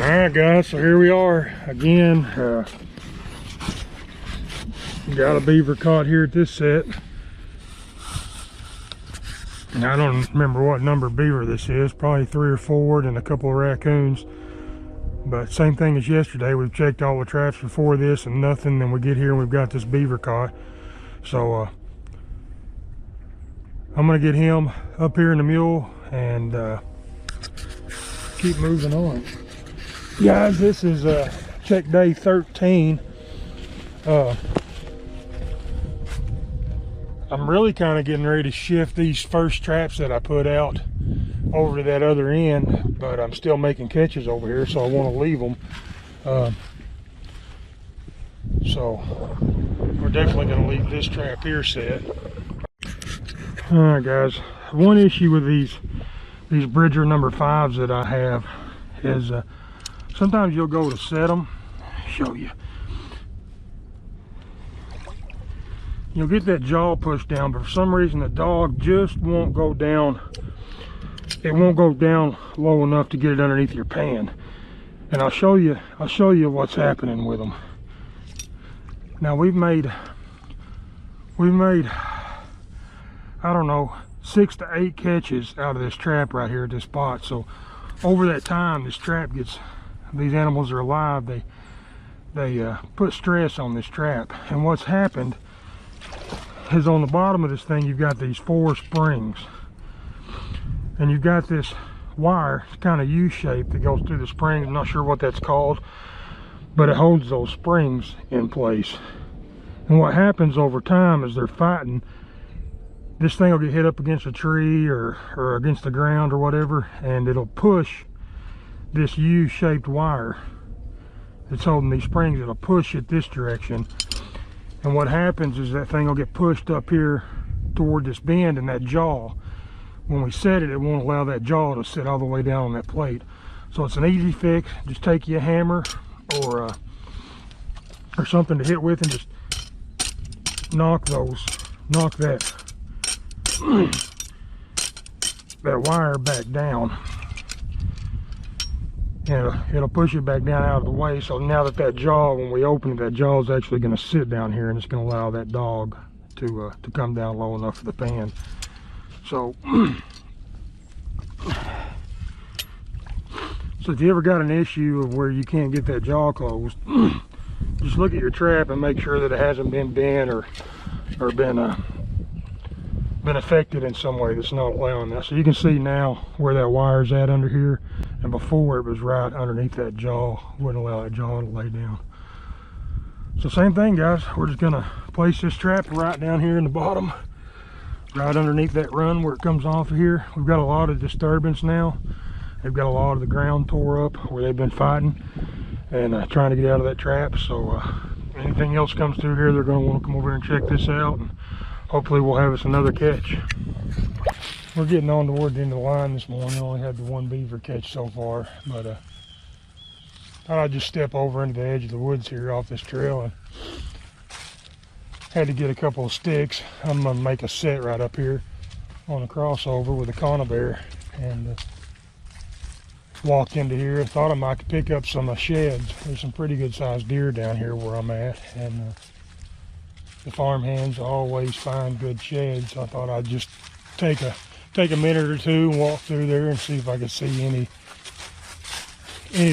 Alright guys, so here we are again. Got a beaver caught here at this set. And I don't remember what number beaver this is, probably 3 or 4 and a couple of raccoons. But same thing as yesterday, we've checked all the traps before this and nothing, then we get here and we've got this beaver caught. So I'm gonna get him up here in the mule and keep moving on. Guys, this is check day 13. I'm really kind of getting ready to shift these first traps that I put out over to that other end, but I'm still making catches over here, so I want to leave them. So we're definitely going to leave this trap here set. All right guys, one issue with these Bridger number 5s that I have is sometimes you'll go to set them, show you. You'll get that jaw pushed down, but for some reason the dog just won't go down. It won't go down low enough to get it underneath your pan. And I'll show you what's happening with them. Now we've made I don't know, 6 to 8 catches out of this trap right here at this spot. So over that time, this trap gets, these animals are alive, they put stress on this trap. And what's happened is on the bottom of this thing, you've got these 4 springs. And you've got this wire, it's kind of U-shaped, that goes through the springs. I'm not sure what that's called, but it holds those springs in place. And what happens over time is they're fighting. This thing will get hit up against a tree or against the ground or whatever, and it'll push this U-shaped wire that's holding these springs. It'll push it this direction. And what happens is that thing will get pushed up here toward this bend, and that jaw, when we set it, it won't allow that jaw to sit all the way down on that plate. So it's an easy fix. Just take you a hammer or something to hit with and just knock that wire back down. And it'll push it back down out of the way. So now that jaw, when we open it, that jaw is actually going to sit down here, and it's going to allow that dog to come down low enough for the pan. So if you ever got an issue of where you can't get that jaw closed, just look at your trap and make sure that it hasn't been bent or been affected in some way that's not allowing that. So you can see now where that wire's at under here, and before it was right underneath that jaw, wouldn't allow that jaw to lay down. So same thing guys, we're just gonna place this trap right down here in the bottom, right underneath that run where it comes off of here. We've got a lot of disturbance now. They've got a lot of the ground tore up where they've been fighting and trying to get out of that trap. So anything else comes through here, they're going to want to come over here and check this out, and hopefully we'll have us another catch. We're getting on toward the end of the line this morning. Only had the 1 beaver catch so far, but thought I'd just step over into the edge of the woods here off this trail, and had to get a couple of sticks. I'm gonna make a set right up here on a crossover with a conibear, and walked into here. Thought I might pick up some sheds. There's some pretty good sized deer down here where I'm at, and the farm hands always find good sheds. So I thought I'd just take a minute or two and walk through there and see if I could see any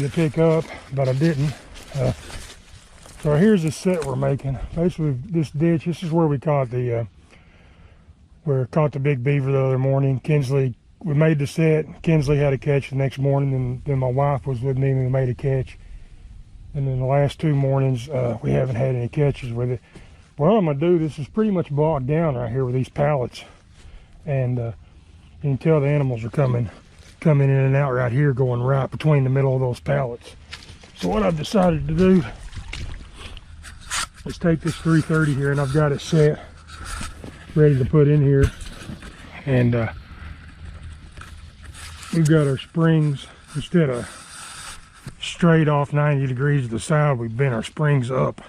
to pick up, but I didn't. So here's the set we're making. Basically, this ditch, this is where we caught the big beaver the other morning. We made the set. Kinsley had a catch the next morning, and then my wife was with me and we made a catch. And then the last 2 mornings, we haven't had any catches with it. What I'm gonna do, this is pretty much bogged down right here with these pallets, and you can tell the animals are coming in and out right here, going right between the middle of those pallets. So what I've decided to do is take this 330 here, and I've got it set ready to put in here, and we've got our springs, instead of straight off 90 degrees to the side, we've bent our springs up.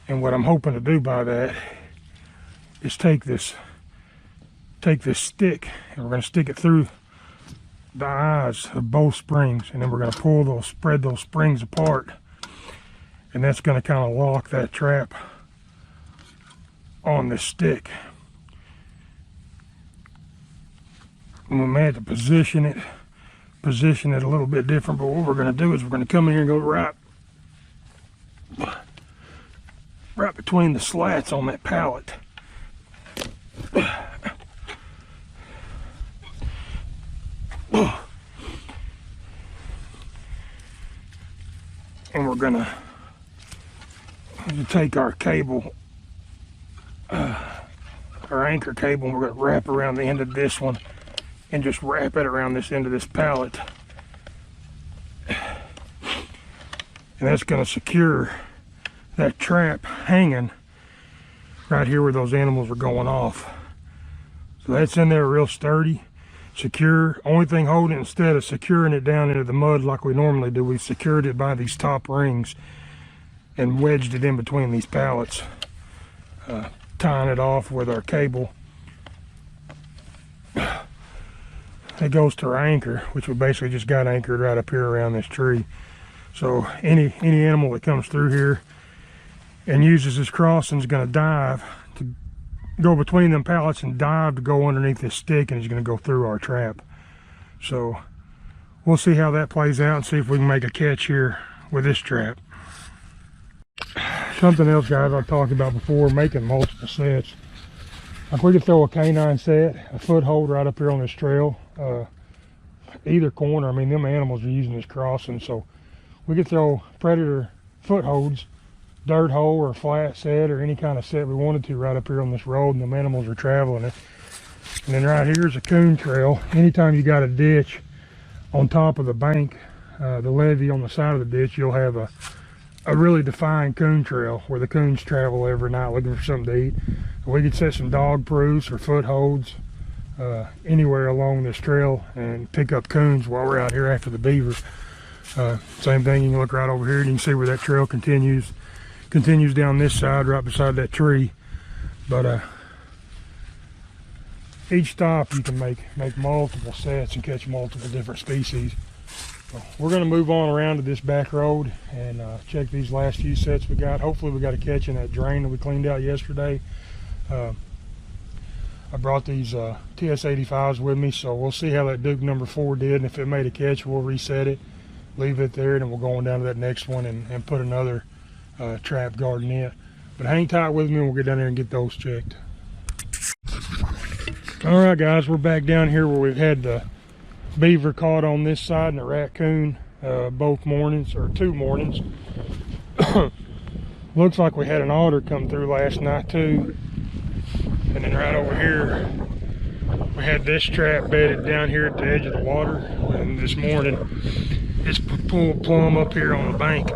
And what I'm hoping to do by that is take this stick, and we're going to stick it through the eyes of both springs, and then we're going to pull those, spread those springs apart, and that's going to kind of lock that trap on this stick. And we may have to position it a little bit different, but what we're going to do is we're going to come in here and go right between the slats on that pallet. And we're going to take our cable, our anchor cable, and we're going to wrap around the end of this one and just wrap it around this end of this pallet. And that's going to secure that trap hanging right here where those animals are going off. So that's in there real sturdy, secure. Only thing holding it, instead of securing it down into the mud like we normally do, we've secured it by these top rings and wedged it in between these pallets, tying it off with our cable. It goes to our anchor, which we basically just got anchored right up here around this tree. So any animal that comes through here and uses this crossing is going to dive to go between them pallets and dive to go underneath this stick, and it's going to go through our trap. So we'll see how that plays out and see if we can make a catch here with this trap. Something else, guys, I've talked about before, making multiple sets. Like, we could throw a canine set, a foothold right up here on this trail, either corner. I mean, them animals are using this crossing, so we could throw predator footholds, dirt hole or flat set or any kind of set we wanted to right up here on this road, and them animals are traveling it. And then right here is a coon trail. Anytime you got a ditch on top of the bank, the levee on the side of the ditch, you'll have a really defined coon trail where the coons travel every night looking for something to eat. We could set some dog proofs or footholds anywhere along this trail and pick up coons while we're out here after the beaver. Same thing, you can look right over here and you can see where that trail continues down this side right beside that tree. But each stop you can make multiple sets and catch multiple different species. So we're going to move on around to this back road and check these last few sets we got. Hopefully we got a catch in that drain that we cleaned out yesterday. I brought these TS85s with me, so we'll see how that Duke number 4 did, and if it made a catch, we'll reset it, leave it there, and then we'll go on down to that next one and put another trap guard in it. But hang tight with me and we'll get down there and get those checked. All right, guys, we're back down here where we've had the beaver caught on this side and the raccoon both mornings, or 2 mornings. Looks like we had an otter come through last night too. And then right over here, we had this trap bedded down here at the edge of the water. And this morning, it's pulled plumb up here on the bank,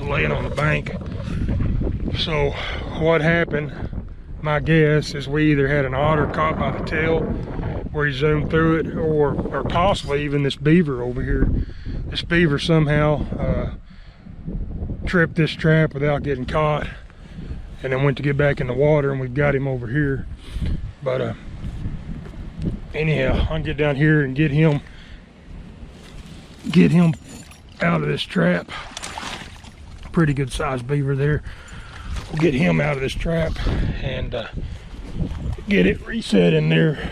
laying on the bank. So what happened, my guess, is we either had an otter caught by the tail where he zoomed through it, or possibly even this beaver over here. This beaver somehow tripped this trap without getting caught, and then went to get back in the water, and we've got him over here. But anyhow, I'll get down here and get him out of this trap. Pretty good sized beaver there. We'll get him out of this trap and get it reset in there.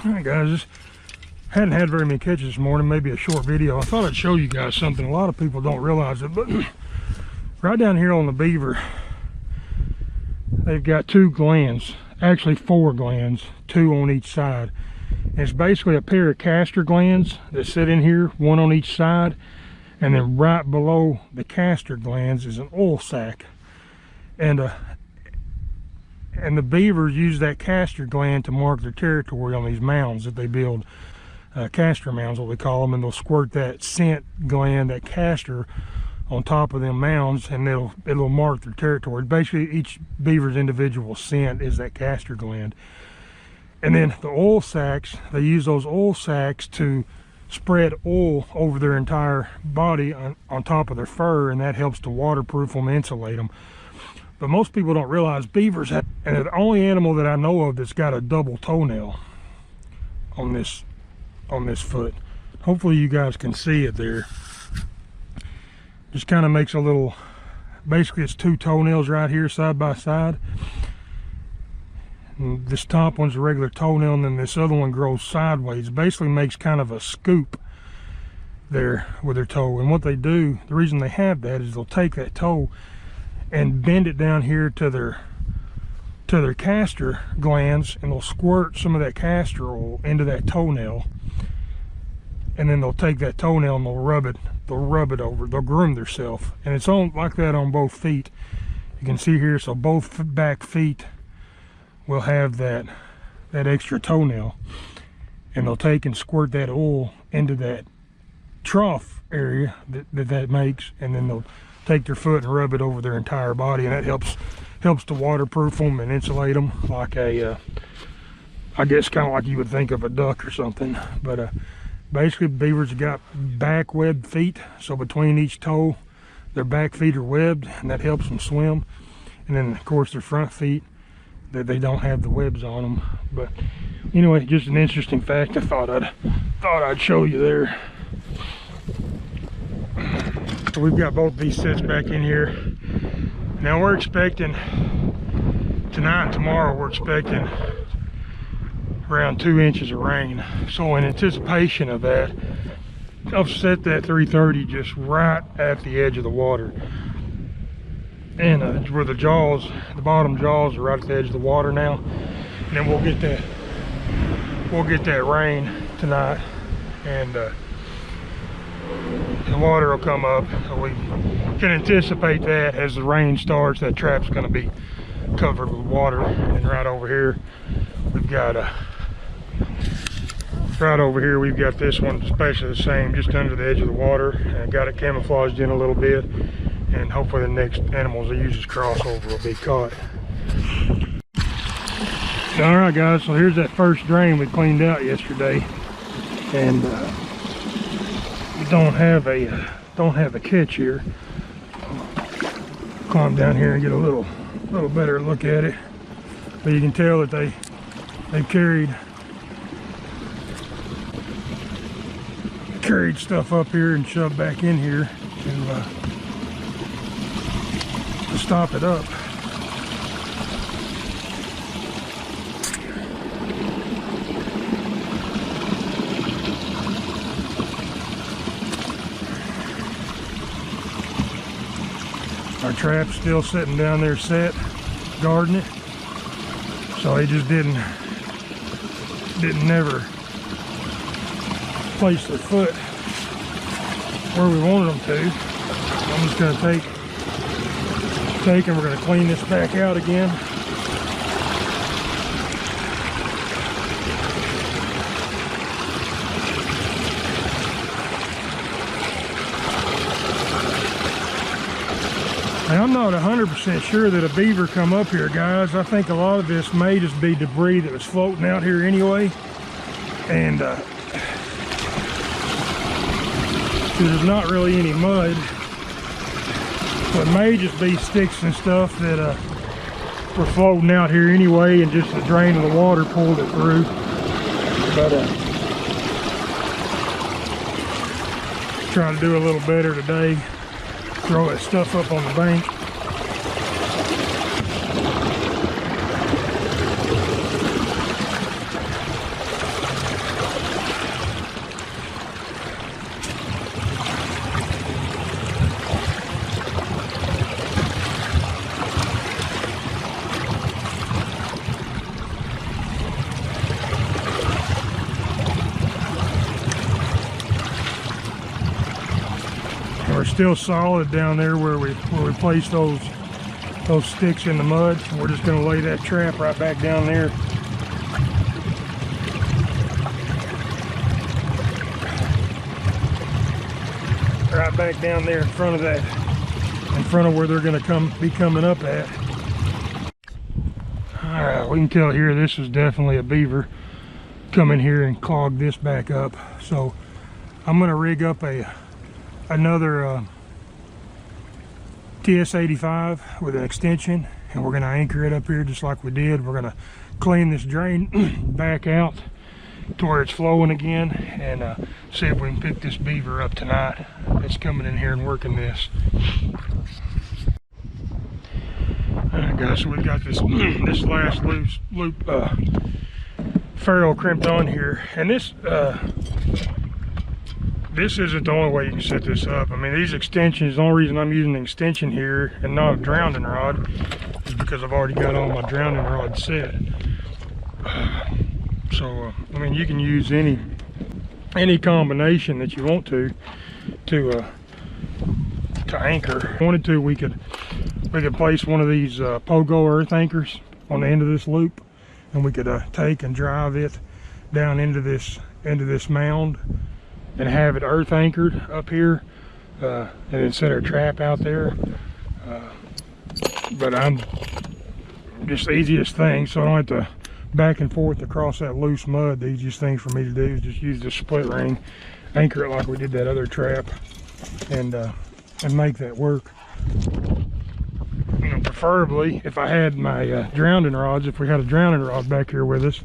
Alright guys, just hadn't had very many catches this morning, maybe a short video. I thought I'd show you guys something. A lot of people don't realize it, but right down here on the beaver, they've got 2 glands, actually 4 glands, 2 on each side. And it's basically a pair of castor glands that sit in here, 1 on each side, and then right below the castor glands is an oil sac. And And the beavers use that castor gland to mark their territory on these mounds that they build, castor mounds, what we call them, and they'll squirt that scent gland, that castor, on top of them mounds, and it'll mark their territory. Basically, each beaver's individual scent is that castor gland. And then the oil sacs, they use those oil sacs to spread oil over their entire body on top of their fur, and that helps to waterproof them, insulate them. But most people don't realize beavers have, and the only animal that I know of that's got a double toenail on this foot. Hopefully you guys can see it there. Just kind of makes a little, basically it's two toenails right here side by side. And this top one's a regular toenail, and then this other one grows sideways. Basically makes kind of a scoop there with their toe. And what they do, the reason they have that is they'll take that toe and bend it down here to their castor glands, and they'll squirt some of that castor oil into that toenail, and then they'll take that toenail and they'll rub it over, they'll groom themselves. And it's on like that on both feet. You can see here, so both back feet will have that extra toenail, and they'll take and squirt that oil into that trough area that makes, and then they'll take their foot and rub it over their entire body, and that helps to waterproof them and insulate them, like a I guess kind of like you would think of a duck or something. But basically beavers have got back webbed feet, so between each toe their back feet are webbed, and that helps them swim. And then of course their front feet, that they don't have the webs on them. But anyway, just an interesting fact I thought I'd show you there. So we've got both these sets back in here. Now we're expecting tonight and tomorrow, we're expecting around 2 inches of rain. So in anticipation of that, I've set that 330 just right at the edge of the water, and where the jaws, the bottom jaws, are right at the edge of the water now. And then we'll get that rain tonight, and the water will come up. So we can anticipate that as the rain starts, that trap's going to be covered with water. And right over here we've got this one, especially the same, just under the edge of the water, and I got it camouflaged in a little bit, and hopefully the next animals that use this crossover will be caught. All right guys, so here's that first drain we cleaned out yesterday, and we don't have a catch here. Climb down here and get a little better look at it. But you can tell that they've carried stuff up here and shoved back in here to stop it up. Our trap's still sitting down there set, guarding it. So he just didn't never place their foot where we wanted them to. I'm just going to take and we're going to clean this back out again. Now, I'm not 100% sure that a beaver come up here, guys. I think a lot of this may just be debris that was floating out here anyway. And there's not really any mud, so it may just be sticks and stuff that were floating out here anyway, and just the drain of the water pulled it through. But trying to do a little better today, throw that stuff up on the bank. We're still solid down there where we placed those those sticks in the mud. We're just going to lay that trap right back down there. Right back down there in front of that, in front of where they're going to be coming up at. All right, we can tell here this is definitely a beaver. Come in here and clog this back up. So I'm going to rig up another TS85 with an extension, and we're going to anchor it up here just like we did. We're going to clean this drain back out to where it's flowing again, and see if we can pick this beaver up tonight. It's coming in here and working this. Alright guys, so we've got this this last loop ferrule crimped on here, and this isn't the only way you can set this up. I mean, these extensions, the only reason I'm using an extension here and not a drowning rod is because I've already got all my drowning rods set. So I mean, you can use any combination that you want to anchor. If we wanted to, we could place one of these pogo earth anchors on the end of this loop, and we could take and drive it down into this mound and have it earth anchored up here, and then set our trap out there. But I'm just the easiest thing, so I don't have to back and forth across that loose mud. The easiest thing for me to do is just use the split ring, anchor it like we did that other trap, and make that work. You know, preferably if I had my drowning rods, if we had a drowning rod back here with us,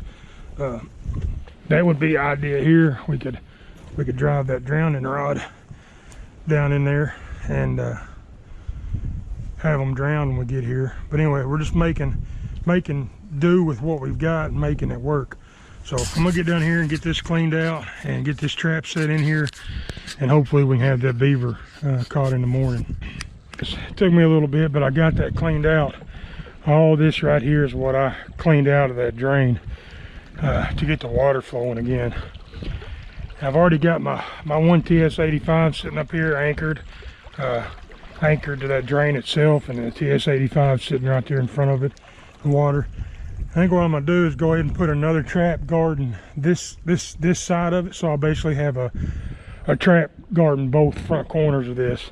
that would be the idea here. We could drive that drowning rod down in there and have them drown when we get here. But anyway, we're just making do with what we've got and making it work. So I'm gonna get down here and get this cleaned out and get this trap set in here, and hopefully we can have that beaver caught in the morning. It took me a little bit, but I got that cleaned out. All this right here is what I cleaned out of that drain to get the water flowing again. I've already got my one TS85 sitting up here anchored to that drain itself, and the TS85 sitting right there in front of it, the water. I think what I'm gonna do is go ahead and put another trap guarding this side of it, so I'll basically have a trap guarding both front corners of this.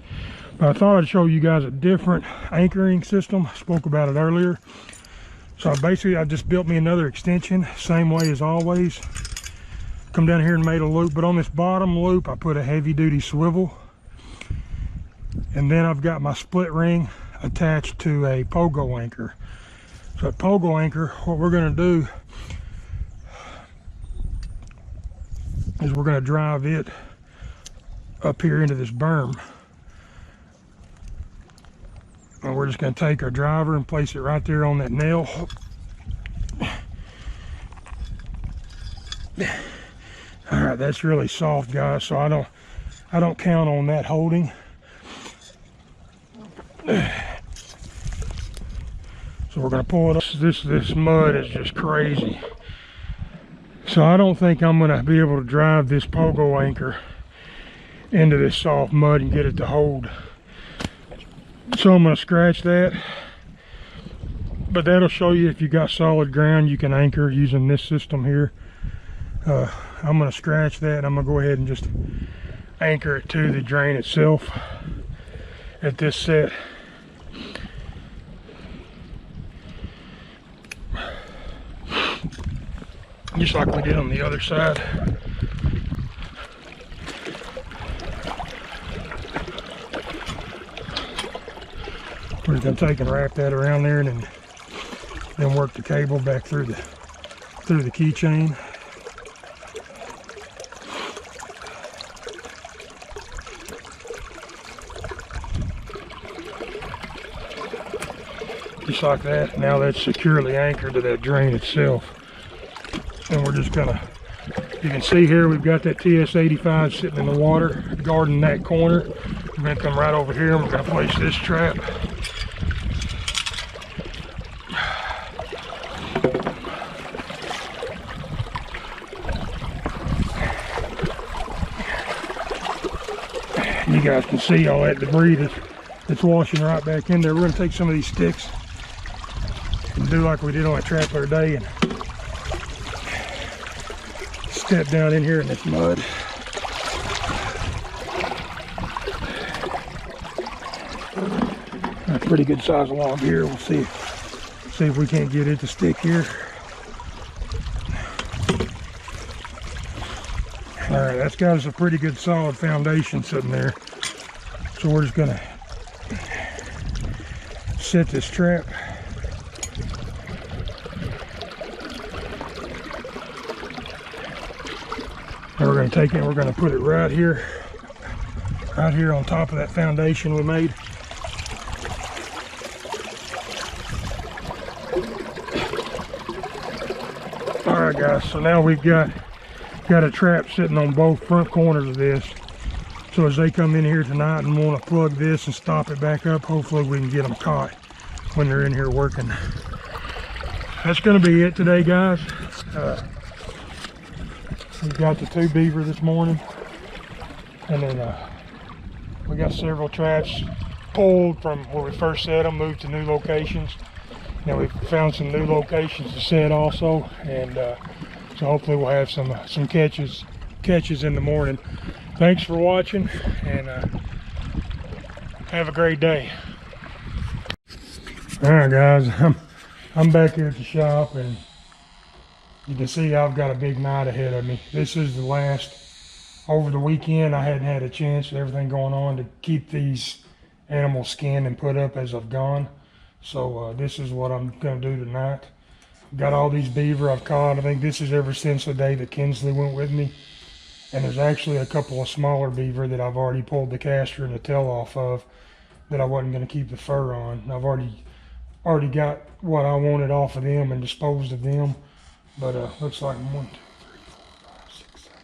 But I thought I'd show you guys a different anchoring system. I spoke about it earlier. So I just built me another extension, same way as always. Come down here and made a loop, but on this bottom loop I put a heavy duty swivel, and then I've got my split ring attached to a pogo anchor. So a pogo anchor, what we're going to do is we're going to drive it up here into this berm, and we're just going to take our driver and place it right there on that nail. All right, that's really soft, guys, so I don't count on that holding. So we're gonna pull it up. This mud is just crazy. So I don't think I'm gonna be able to drive this pogo anchor into this soft mud and get it to hold. So I'm gonna scratch that. But that'll show you if you got solid ground, you can anchor using this system here. I'm gonna scratch that. I'm gonna go ahead and just anchor it to the drain itself at this set. Just like we did on the other side. We're just gonna take and wrap that around there, and then work the cable back through the keychain. Just like that. Now that's securely anchored to that drain itself. And we're just gonna, you can see here we've got that TS85 sitting in the water guarding that corner. We're gonna come right over here and we're gonna place this trap. You guys can see all that debris that's washing right back in there. We're gonna take some of these sticks and do like we did on that trap the other day and step down in here in this mud. A pretty good size log here. We'll see if we can't get it to stick here. All right, that's got us a pretty good solid foundation sitting there. So we're just gonna set this trap. And we're gonna take it and we're gonna put it right here on top of that foundation we made. All right, guys, so now we've got a trap sitting on both front corners of this. So as they come in here tonight and want to plug this and stop it back up, hopefully we can get them caught when they're in here working. That's going to be it today, guys. We got the 2 beaver this morning, and then we got several traps pulled from where we first set them, moved to new locations. Now we found some new locations to set also, and so hopefully we'll have some catches in the morning. Thanks for watching, and have a great day. All right, guys, I'm back here at the shop, and you can see I've got a big night ahead of me. This is the last. Over the weekend, I hadn't had a chance with everything going on to keep these animals skinned and put up as I've gone. So this is what I'm going to do tonight. Got all these beaver I've caught. I think this is ever since the day that Kinsley went with me. And there's actually a couple of smaller beaver that I've already pulled the caster and the tail off of that I wasn't going to keep the fur on. I've already got what I wanted off of them and disposed of them. But looks like 1, 2, 3, 4, 5, 6, 7.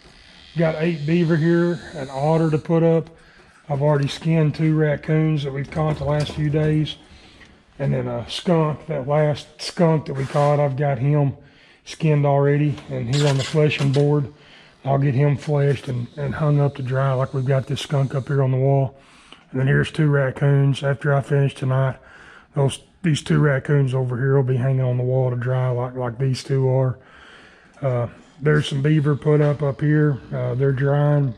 Got 8 beaver here, an otter to put up. I've already skinned 2 raccoons that we've caught the last few days. And then a skunk, that last skunk that we caught, I've got him skinned already. And here on the fleshing board, I'll get him fleshed and hung up to dry like we've got this skunk up here on the wall. And then here's 2 raccoons. After I finish tonight, these 2 raccoons over here will be hanging on the wall to dry like these 2 are. There's some beaver put up here. They're drying.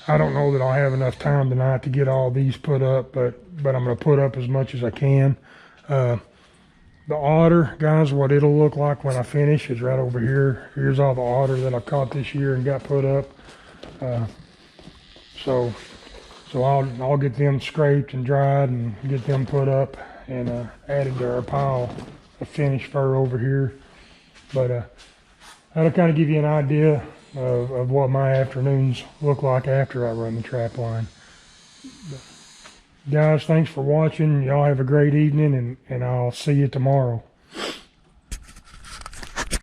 I don't know that I'll have enough time tonight to get all these put up, but I'm going to put up as much as I can. The otter, guys, what it'll look like when I finish is right over here. Here's all the otter that I caught this year and got put up. So I'll get them scraped and dried and get them put up and added to our pile of finished fur over here. But that'll kind of give you an idea of what my afternoons look like after I run the trap line. But, guys, thanks for watching. Y'all have a great evening, and I'll see you tomorrow.